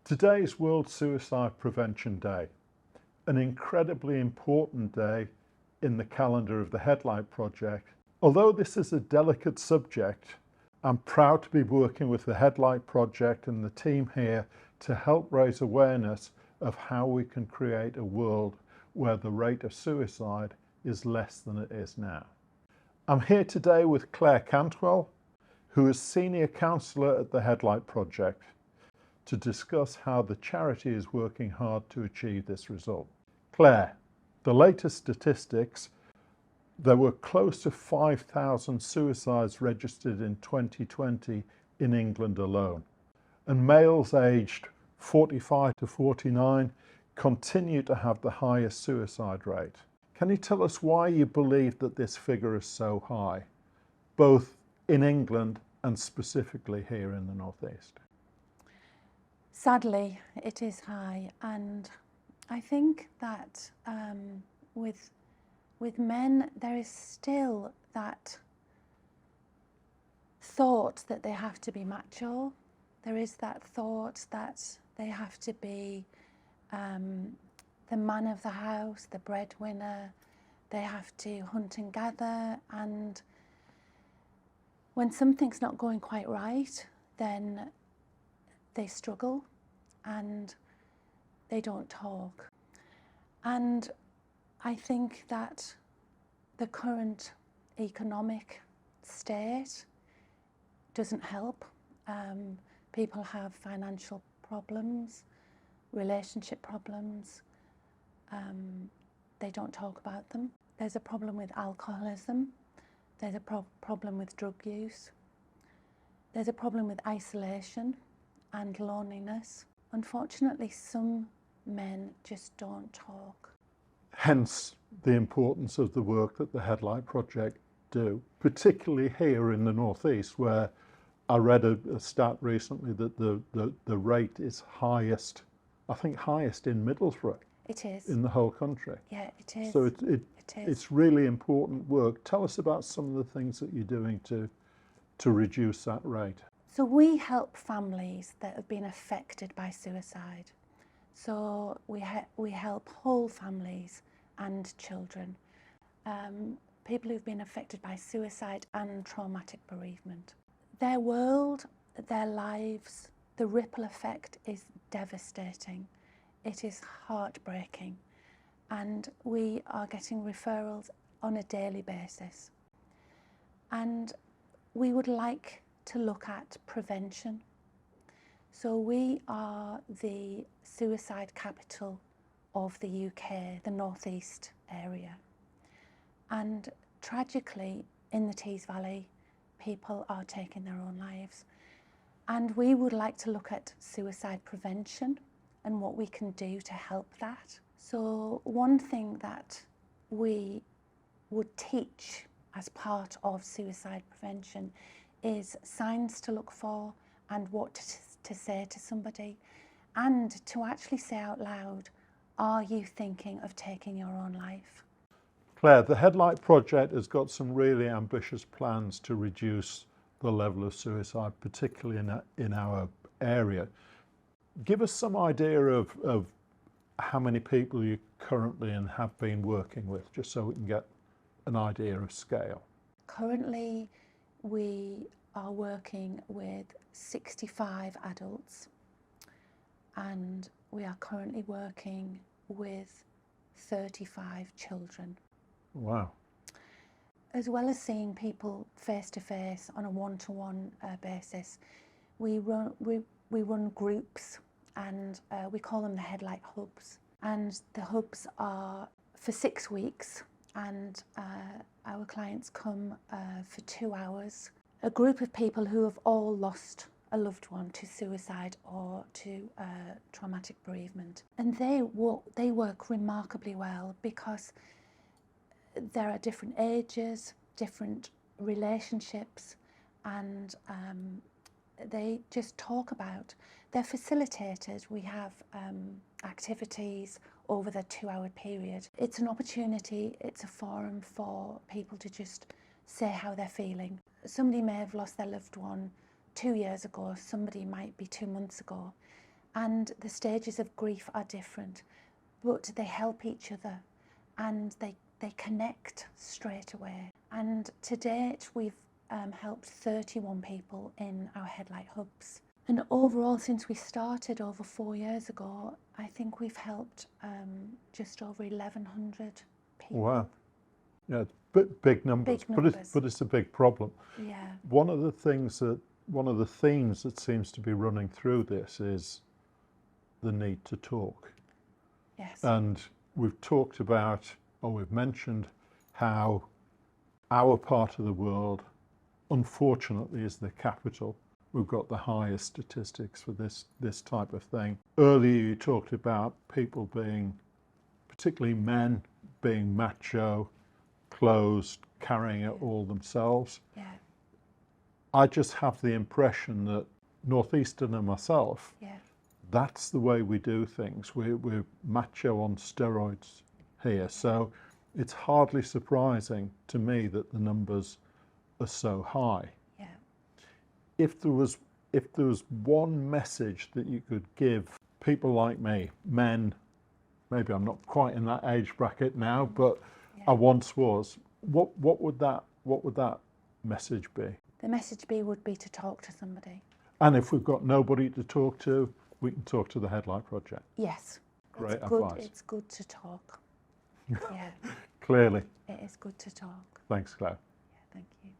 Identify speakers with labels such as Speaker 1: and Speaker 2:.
Speaker 1: Today is World Suicide Prevention Day, an incredibly important day in the calendar of the Headlight Project. Although this is a delicate subject, I'm proud to be working with the Headlight Project and the team here to help raise awareness of how we can create a world where the rate of suicide is less than it is now. I'm here today with Claire Cantwell, who is Senior Counsellor at the Headlight Project, to discuss how the charity is working hard to achieve this result. Claire, the latest statistics, there were close to 5,000 suicides registered in 2020 in England alone, and males aged 45 to 49 continue to have the highest suicide rate. Can you tell us why you believe that this figure is so high, both in England and specifically here in the North East?
Speaker 2: Sadly, it is high, and I think that with men there is still that thought that they have to be macho. There is that thought that they have to be the man of the house, the breadwinner. They have to hunt and gather, and when something's not going quite right, then they struggle and they don't talk. And I think that the current economic state doesn't help. People have financial problems, relationship problems. They don't talk about them. There's a problem with alcoholism. There's a problem with drug use. There's a problem with isolation and loneliness. Unfortunately, some men just don't talk.
Speaker 1: Hence the importance of the work that the Headlight Project do, particularly here in the North East, where I read a stat recently that the rate is highest, I think highest in Middlesbrough.
Speaker 2: It is.
Speaker 1: In the whole country.
Speaker 2: Yeah, it is.
Speaker 1: So
Speaker 2: it is.
Speaker 1: It's really important work. Tell us about some of the things that you're doing to reduce that rate.
Speaker 2: So we help families that have been affected by suicide. So we help whole families and children, people who've been affected by suicide and traumatic bereavement. Their world, their lives, the ripple effect is devastating. It is heartbreaking, and we are getting referrals on a daily basis. And we would like to look at prevention. So we are the suicide capital of the UK, the North East area. And tragically, in the Tees Valley, people are taking their own lives. And we would like to look at suicide prevention and what we can do to help that. So one thing that we would teach as part of suicide prevention is signs to look for and what to say to somebody, and to actually say out loud, are you thinking of taking your own life?
Speaker 1: Claire, the Headlight Project has got some really ambitious plans to reduce the level of suicide, particularly in our area. Give us some idea of how many people you currently and have been working with, just so we can get an idea of scale.
Speaker 2: Currently, we are working with 65 adults, and we are currently working with 35 children.
Speaker 1: Wow.
Speaker 2: As well as seeing people face to face on a one-to-one basis, we run groups, and we call them the Headlight Hubs. And the hubs are for 6 weeks, and our clients come for 2 hours. A group of people who have all lost a loved one to suicide or to traumatic bereavement. And they work remarkably well because there are different ages, different relationships, and they just talk about. They're facilitated. We have activities over the 2-hour period. It's an opportunity, it's a forum for people to just say how they're feeling. Somebody may have lost their loved one 2 years ago, somebody might be 2 months ago, and the stages of grief are different, but they help each other and they connect straight away. And to date, we've helped 31 people in our headlight hubs. And overall, since we started over 4 years ago, I think we've helped just over 1,100 people.
Speaker 1: Wow. Yeah, big numbers,
Speaker 2: Big numbers.
Speaker 1: But it's a big problem.
Speaker 2: Yeah.
Speaker 1: One of the themes that seems to be running through this is the need to talk.
Speaker 2: Yes.
Speaker 1: And we've talked about, or we've mentioned, how our part of the world, unfortunately, is the capital. We've got the highest statistics for this type of thing. Earlier you talked about people being, particularly men, being macho, closed, carrying it all themselves.
Speaker 2: Yeah.
Speaker 1: I just have the impression that Northeastern and myself,
Speaker 2: Yeah.
Speaker 1: that's the way we do things. We're macho on steroids here. So it's hardly surprising to me that the numbers are so high.
Speaker 2: Yeah.
Speaker 1: If there was one message that you could give people like me, men, maybe I'm not quite in that age bracket now, but I once was, what would that message be?
Speaker 2: The message would be to talk to somebody.
Speaker 1: And if we've got nobody to talk to, we can talk to the Headlight Project.
Speaker 2: Yes.
Speaker 1: Great
Speaker 2: it's good,
Speaker 1: advice.
Speaker 2: It's good to talk. Yeah.
Speaker 1: Clearly.
Speaker 2: It is good to talk.
Speaker 1: Thanks, Claire.
Speaker 2: Yeah, thank you.